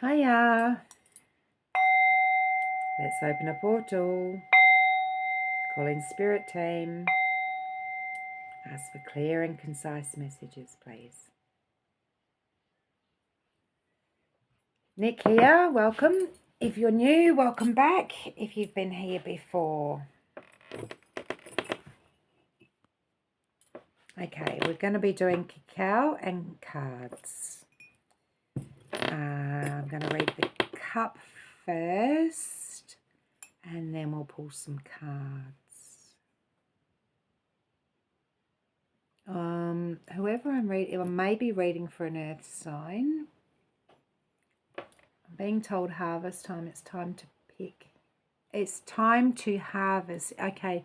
Hiya. Let's open a portal. Call in Spirit Team. Ask for clear and concise messages, please. Nick here, welcome. If you're new, welcome back. If you've been here before. Okay, we're going to be doing cacao and cards. I'm going to read the cup first, and then we'll pull some cards. Whoever I'm reading, I may be reading for an earth sign. I'm being told harvest time. It's time to pick. It's time to harvest. Okay,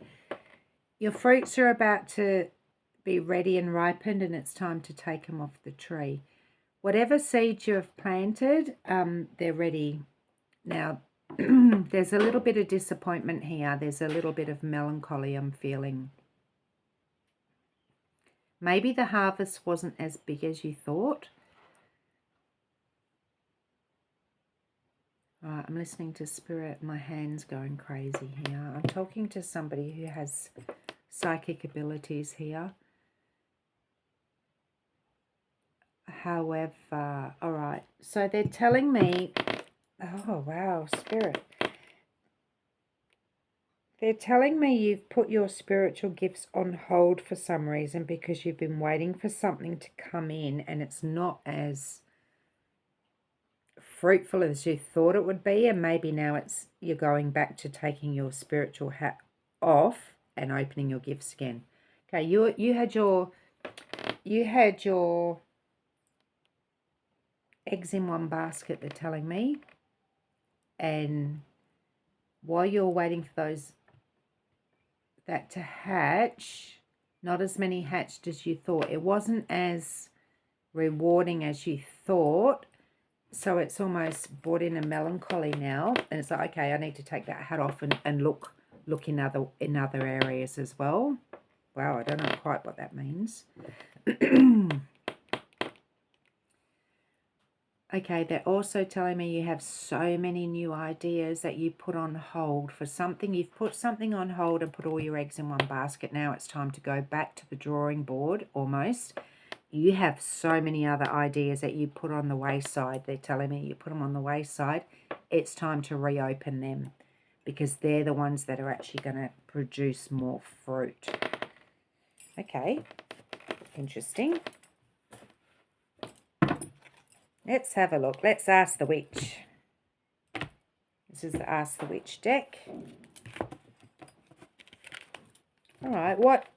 your fruits are about to be ready and ripened, and it's time to take them off the tree. Whatever seeds you have planted, they're ready. Now, there's a little bit of disappointment here. There's a little bit of melancholy I'm feeling. Maybe the harvest wasn't as big as you thought. Right, I'm listening to Spirit. My hand's going crazy here. I'm talking to somebody who has psychic abilities here. However, all right. So they're telling me, oh, wow, Spirit. They're telling me you've put your spiritual gifts on hold for some reason because you've been waiting for something to come in and it's not as fruitful as you thought it would be, and maybe now you're going back to taking your spiritual hat off and opening your gifts again. Okay, you had your eggs in one basket, they're telling me, and while you're waiting for that to hatch, not as many hatched as you thought. It wasn't as rewarding as you thought, so it's almost brought in a melancholy now, and it's like, okay, I need to take that hat off and look in other areas as well. Wow, I don't know quite what that means. Okay, they're also telling me you have so many new ideas that you put on hold for something. You've put something on hold and put all your eggs in one basket. Now it's time to go back to the drawing board, almost. You have so many other ideas that you put on the wayside. They're telling me you put them on the wayside. It's time to reopen them because they're the ones that are actually going to produce more fruit. Okay, interesting. Let's have a look. Let's ask the witch. This is the Ask the Witch deck. All right, what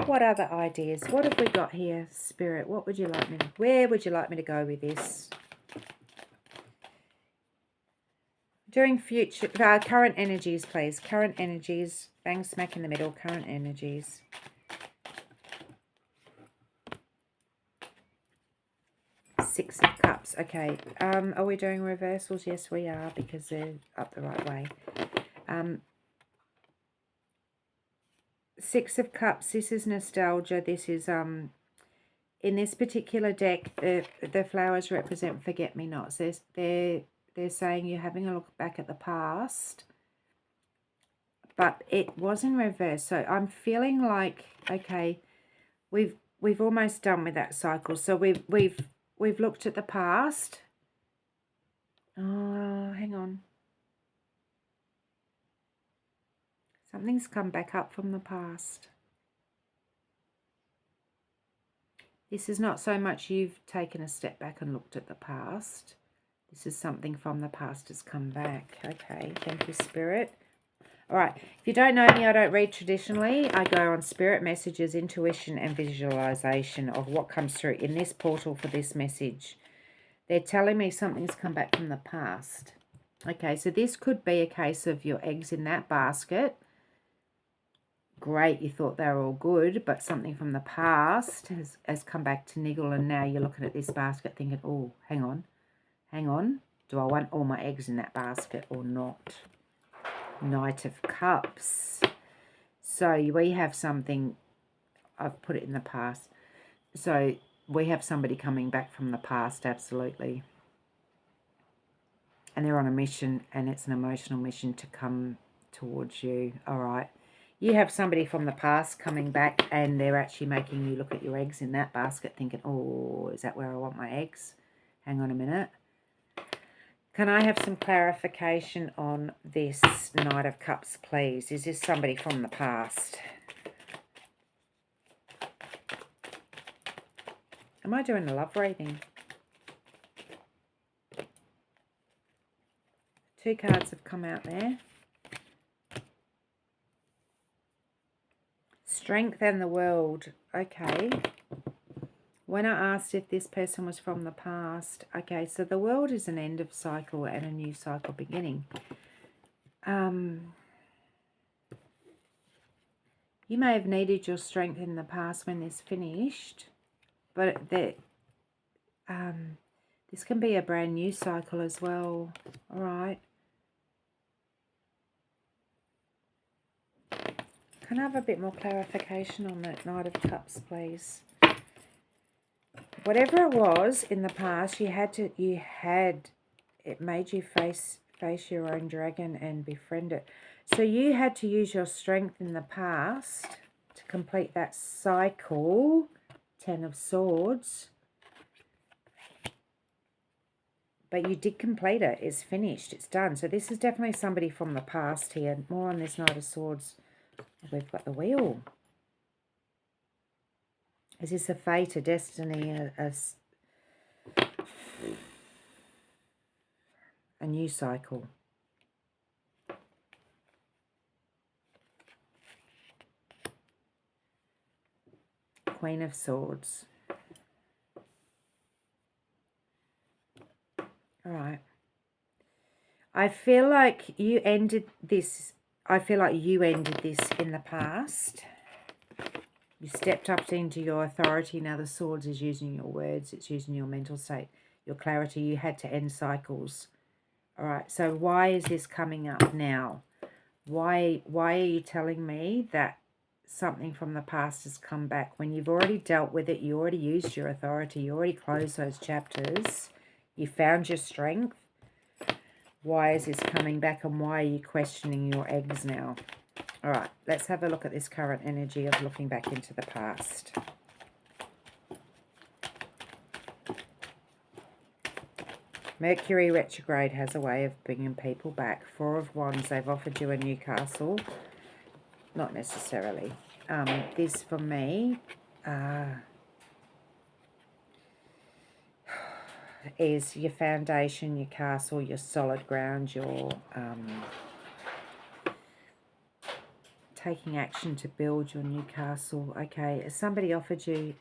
other ideas? What have we got here, Spirit? What would you like me to, where would you like me to go with this? During future, current energies, please. Current energies, bang smack in the middle, current energies. Six of Cups. Okay. Are we doing reversals? Yes, we are, because they're up the right way. Six of Cups. This is nostalgia. This is in this particular deck, the flowers represent forget-me-nots. They're saying you're having a look back at the past, but it was in reverse. So I'm feeling like, okay, we've almost done with that cycle. So we've looked at the past. Oh, hang on. Something's come back up from the past. This is not so much you've taken a step back and looked at the past. This is something from the past has come back. Okay, thank you, Spirit. All right, if you don't know me, I don't read traditionally. I go on spirit messages, intuition, and visualization of what comes through in this portal for this message. They're telling me something's come back from the past. Okay, so this could be a case of your eggs in that basket. Great, you thought they were all good, but something from the past has come back to niggle, and now you're looking at this basket thinking, oh, hang on. Do I want all my eggs in that basket or not? Knight of Cups. So we have something, I've put it in the past. So we have somebody coming back from the past, absolutely. and they're on a mission, and it's an emotional mission to come towards you. All right. You have somebody from the past coming back, and they're actually making you look at your eggs in that basket thinking, oh, is that where I want my eggs? Hang on a minute. Can I have some clarification on this Knight of Cups, please? Is this somebody from the past? Am I doing a love reading? 2 cards have come out there. Strength and the World. Okay. When I asked if this person was from the past, okay, so the World is an end of cycle and a new cycle beginning. You may have needed your strength in the past when this finished, but this can be a brand new cycle as well. All right. Can I have a bit more clarification on that Knight of Cups, please? Whatever it was in the past, it made you face your own dragon and befriend it. So you had to use your strength in the past to complete that cycle. 10 of Swords. But you did complete it. It's finished. It's done. So this is definitely somebody from the past here. More on this Knight of Swords. We've got the Wheel. Is this a fate, a destiny, a new cycle? Queen of Swords. All right. I feel like you ended this. I feel like you ended this in the past. You stepped up into your authority. Now the Swords is using your words. It's using your mental state, your clarity. You had to end cycles. All right. So why is this coming up now? Why are you telling me that something from the past has come back when you've already dealt with it? You already used your authority. You already closed those chapters. You found your strength. Why is this coming back, and why are you questioning your eggs now? All right, let's have a look at this current energy of looking back into the past. Mercury retrograde has a way of bringing people back. 4 of Wands, they've offered you a new castle. Not necessarily. This for me is your foundation, your castle, your solid ground, your taking action to build your new castle. Okay, somebody offered you...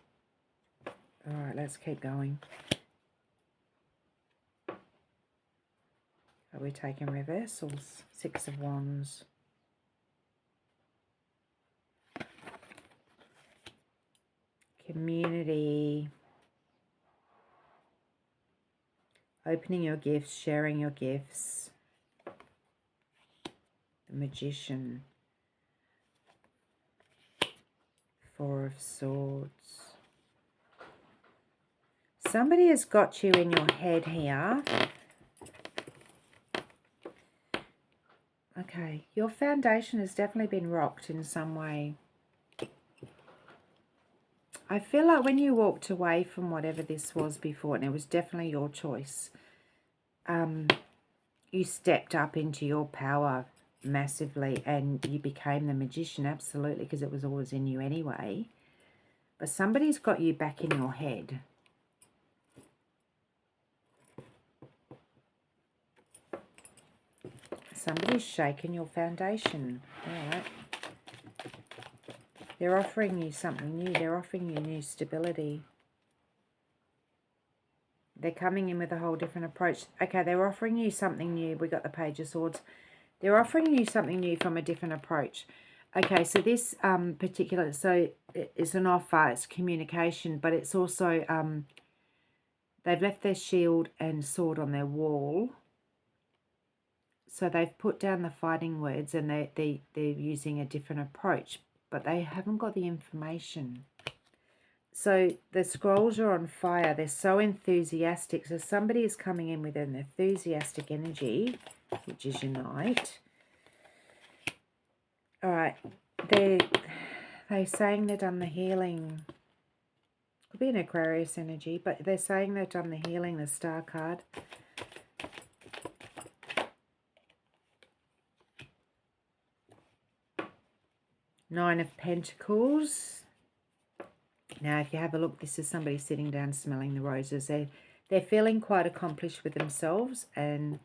All right, let's keep going. Are we taking reversals? 6 of Wands. Community. Opening your gifts, sharing your gifts. The Magician. 4 of Swords. Somebody has got you in your head here. Okay, your foundation has definitely been rocked in some way. I feel like when you walked away from whatever this was before, and it was definitely your choice, you stepped up into your power massively and you became the Magician, absolutely, because it was always in you anyway. But somebody's got you back in your head. Somebody's shaken your foundation. All right. They're offering you something new. They're offering you new stability. They're coming in with a whole different approach. Okay, they're offering you something new. We got the Page of Swords. They're offering you something new from a different approach. Okay, so this particular, so it's an offer, it's communication, but it's also, they've left their shield and sword on their wall. So they've put down the fighting words and they're using a different approach, but they haven't got the information. So the scrolls are on fire. They're so enthusiastic. So somebody is coming in with an enthusiastic energy, which is your Knight. All right. They're saying they've done the healing. Could be an Aquarius energy, but they're saying they've done the healing, the Star card. Nine of Pentacles. Now, if you have a look, this is somebody sitting down smelling the roses. They're feeling quite accomplished with themselves and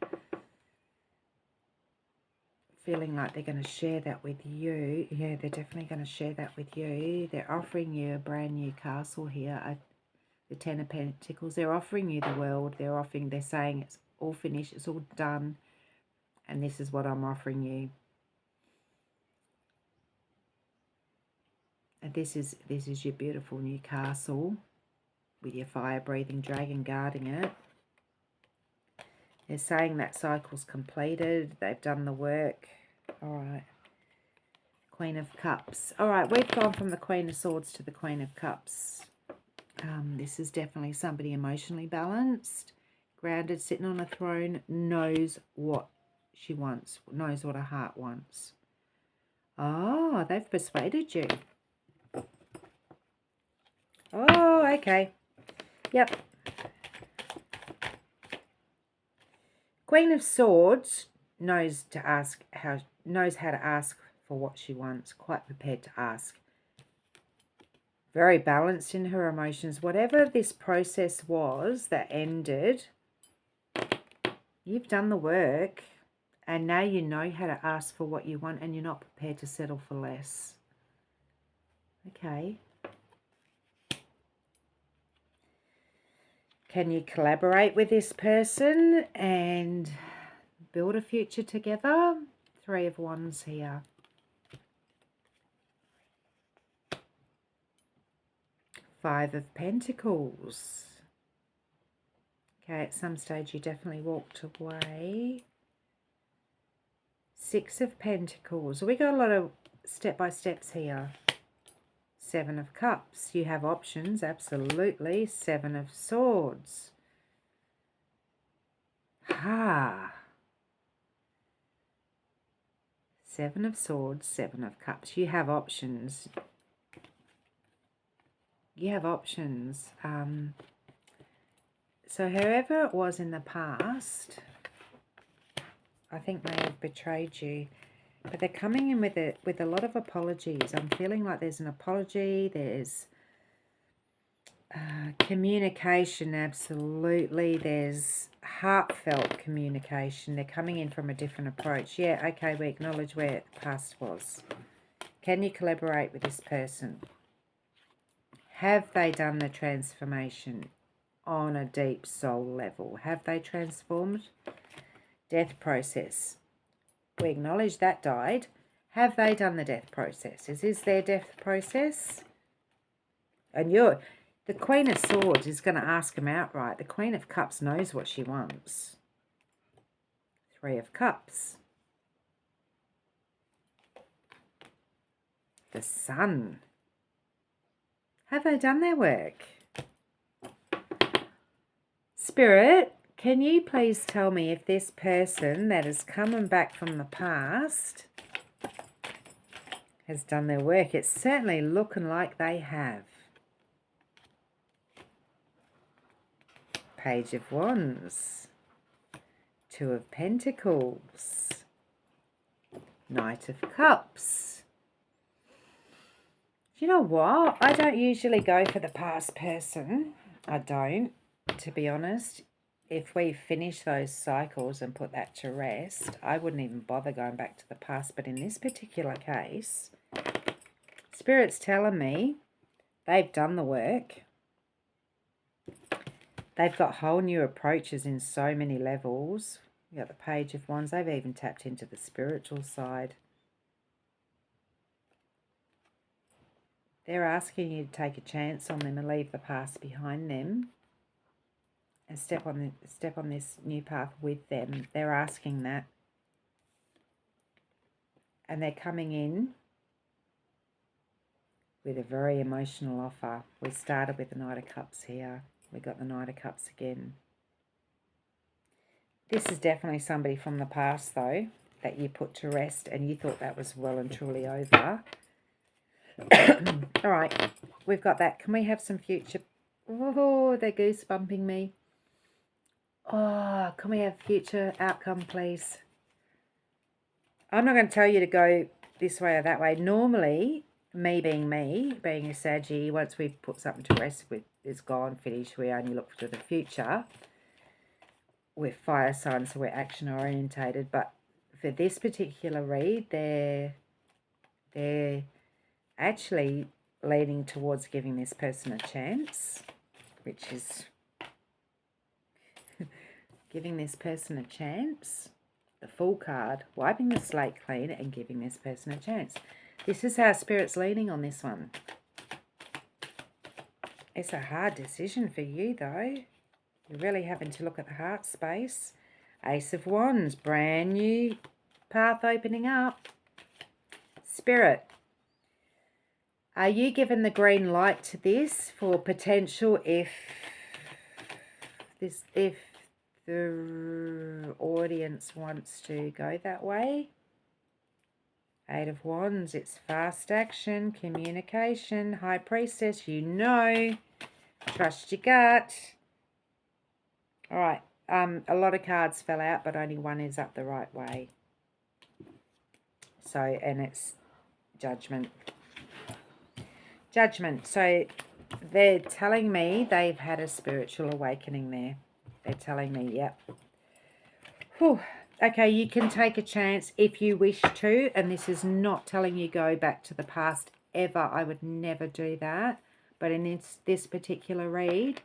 feeling like they're going to share that with you. Yeah, they're definitely going to share that with you. They're offering you a brand new castle here, the Ten of Pentacles. They're offering you the world. They're saying it's all finished, it's all done, and this is what I'm offering you. And this is your beautiful new castle with your fire-breathing dragon guarding it. They're saying that cycle's completed. They've done the work. All right. Queen of Cups. All right, we've gone from the Queen of Swords to the Queen of Cups. This is definitely somebody emotionally balanced, grounded, sitting on a throne, knows what she wants, knows what her heart wants. Oh, they've persuaded you. Oh, okay. Yep. Queen of Swords knows how to ask for what she wants, quite prepared to ask. Very balanced in her emotions. Whatever this process was that ended, you've done the work and now you know how to ask for what you want and you're not prepared to settle for less. Okay. Can you collaborate with this person and build a future together? Three of Wands here. Five of Pentacles. Okay, at some stage you definitely walked away. Six of Pentacles. We got a lot of step-by-steps here. Seven of Cups. You have options, absolutely. Seven of Swords. Ha! Seven of Swords, Seven of Cups. You have options. You have options. So whoever it was in the past, I think may have betrayed you. But they're coming in with a lot of apologies. I'm feeling like there's an apology. There's communication, absolutely. There's heartfelt communication. They're coming in from a different approach. Yeah, okay, we acknowledge where the past was. Can you collaborate with this person? Have they done the transformation on a deep soul level? Have they transformed? Death process. We acknowledge that died. Have they done the death process? Is this their death process? And the Queen of Swords is going to ask him outright. The Queen of Cups knows what she wants. Three of Cups. The Sun. Have they done their work? Spirit, can you please tell me if this person that is coming back from the past has done their work? It's certainly looking like they have. Page of Wands. Two of Pentacles. Knight of Cups. You know what? I don't usually go for the past person. I don't, to be honest. If we finish those cycles and put that to rest, I wouldn't even bother going back to the past. But in this particular case, Spirit's telling me they've done the work. They've got whole new approaches in so many levels. You got the Page of Wands. They've even tapped into the spiritual side. They're asking you to take a chance on them and leave the past behind them and step on this new path with them. They're asking that. And they're coming in with a very emotional offer. We started with the Knight of Cups here. We got the Knight of Cups again. This is definitely somebody from the past, though, that you put to rest and you thought that was well and truly over. All right, we've got that. Can we have some future? Oh, they're goosebumping me. Oh, can we have future outcome, please? I'm not going to tell you to go this way or that way. Normally, me, being a Saggy, once we put something to rest, it's gone, finished. We only look to the future. We're fire signs, so we're action orientated. But for this particular read, they're actually leaning towards giving this person a chance, which is giving this person a chance. The Fool card, wiping the slate clean and giving this person a chance. This is how Spirit's leaning on this one. It's a hard decision for you, though. You're really having to look at the heart space. Ace of Wands, brand new path opening up. Spirit, are you given the green light to this for potential if the audience wants to go that way? Eight of Wands, it's fast action, communication, High Priestess, you know, trust your gut. All right, a lot of cards fell out, but only one is up the right way. So, and it's Judgment. Judgment. So, they're telling me they've had a spiritual awakening there. They're telling me, yep. Whew. Okay, you can take a chance if you wish to, and this is not telling you go back to the past ever. I would never do that. But in this particular read,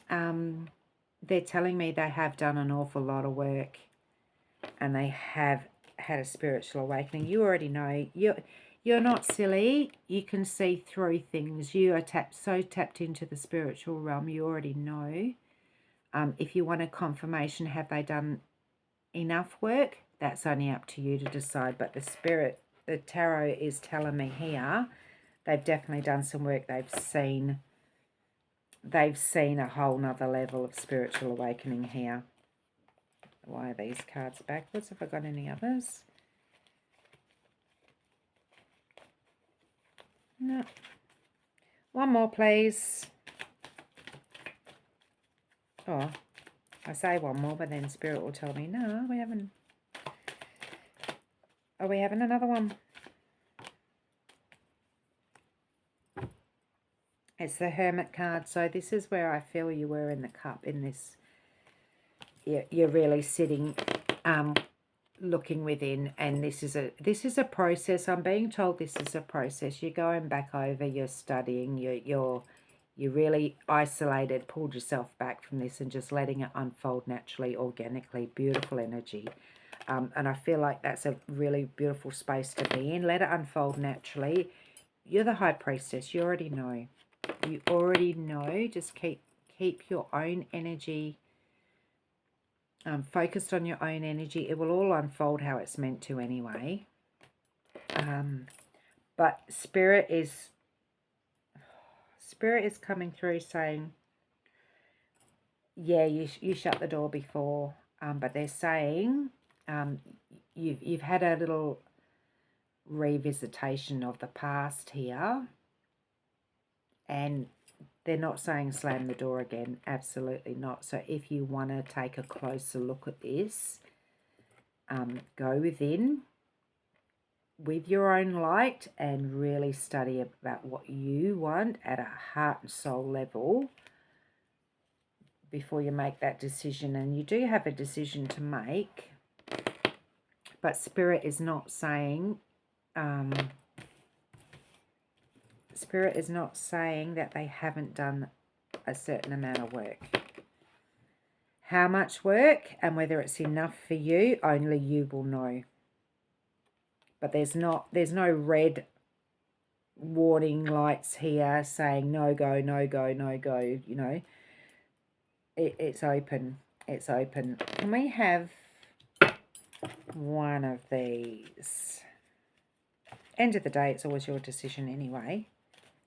they're telling me they have done an awful lot of work and they have had a spiritual awakening. You already know. You're not silly. You can see through things. You are so tapped into the spiritual realm. You already know. If you want a confirmation, have they done enough work? That's only up to you to decide. But the tarot is telling me here, they've definitely done some work. They've seen a whole nother level of spiritual awakening here. Why are these cards backwards? Have I got any others? No. One more, please. Oh, I say one more, but then Spirit will tell me, no, we haven't. Are we having another one? It's the Hermit card. So this is where I feel you were in the cup in this. You're really sitting, looking within, and this is a process. I'm being told this is a process. You're going back over, you're studying, you're really isolated, pulled yourself back from this and just letting it unfold naturally, organically. Beautiful energy. And I feel like that's a really beautiful space to be in. Let it unfold naturally. You're the High Priestess. You already know. You already know. Just keep your own energy focused on your own energy. It will all unfold how it's meant to anyway. But Spirit is coming through saying, yeah, you shut the door before, but they're saying you've had a little revisitation of the past here, and they're not saying slam the door again. Absolutely not. So if you want to take a closer look at this, go within with your own light and really study about what you want at a heart and soul level before you make that decision. And you do have a decision to make, but Spirit is not saying Spirit is not saying that they haven't done a certain amount of work. How much work and whether it's enough for you, only you will know. But there's no red warning lights here saying no go, no go, no go, you know. It's open. It's open. Can we have one of these? End of the day, it's always your decision anyway.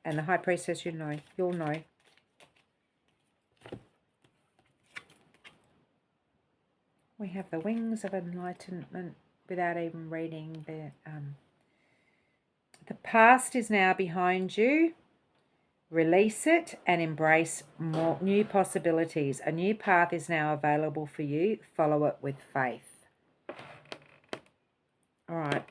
And the High Priestess, you'll know. We have the Wings of Enlightenment without even reading the past is now behind you. Release it and embrace more new possibilities. A new path is now available for you. Follow it with faith. All right.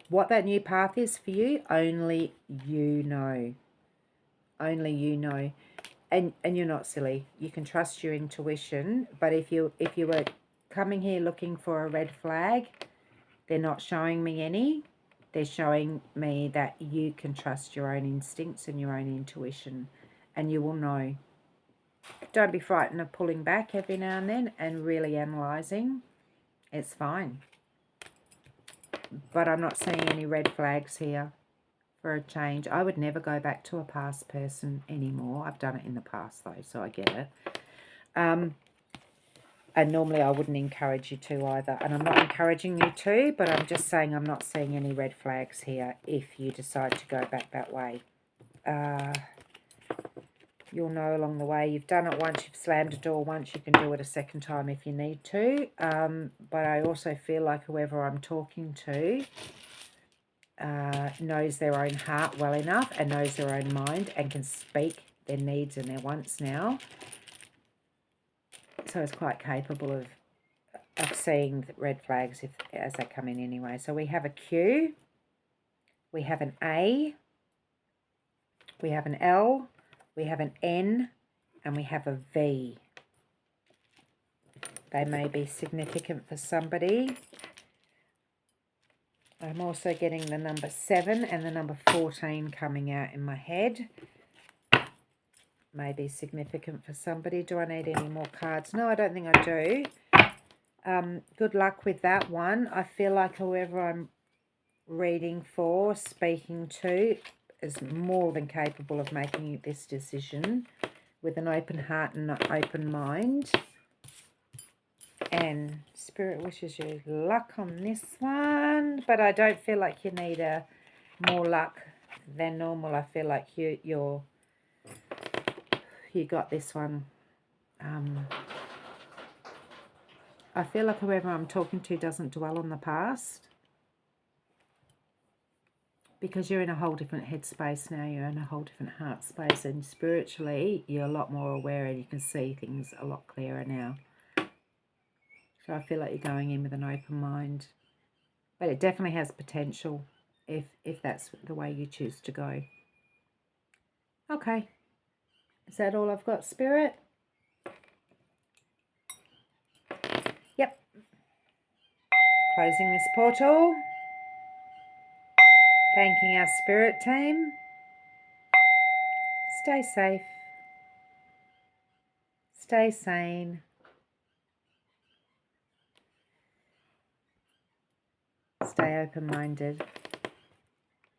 What that new path is for you, only you know. Only you know. And you're not silly. You can trust your intuition. But if you were coming here looking for a red flag, they're not showing me any. They're showing me that you can trust your own instincts and your own intuition, and you will know. Don't be frightened of pulling back every now and then and really analysing. It's fine. But I'm not seeing any red flags here for a change. I would never go back to a past person anymore. I've done it in the past though, so I get it. And normally I wouldn't encourage you to either. And I'm not encouraging you to, but I'm just saying I'm not seeing any red flags here if you decide to go back that way. You'll know along the way. You've done it once, you've slammed a door once, you can do it a second time if you need to. But I also feel like whoever I'm talking to knows their own heart well enough and knows their own mind and can speak their needs and their wants now. So it's quite capable of seeing the red flags as they come in anyway. So we have a Q, we have an A, we have an L, we have an N, and we have a V. They may be significant for somebody. I'm also getting the number 7 and the number 14 coming out in my head. May be significant for somebody. Do I need any more cards? No, I don't think I do. Good luck with that one. I feel like whoever I'm reading for, speaking to, is more than capable of making this decision with an open heart and an open mind. And Spirit wishes you luck on this one, but I don't feel like you need more luck than normal. I feel like you got this one. I feel like whoever I'm talking to doesn't dwell on the past, because you're in a whole different headspace now. You're in a whole different heart space, and spiritually you're a lot more aware and you can see things a lot clearer now. So I feel like you're going in with an open mind, but it definitely has potential if that's the way you choose to go. Okay, is that all I've got, Spirit? Yep. Closing this portal. Thanking our Spirit team. Stay safe. Stay sane. Stay open-minded.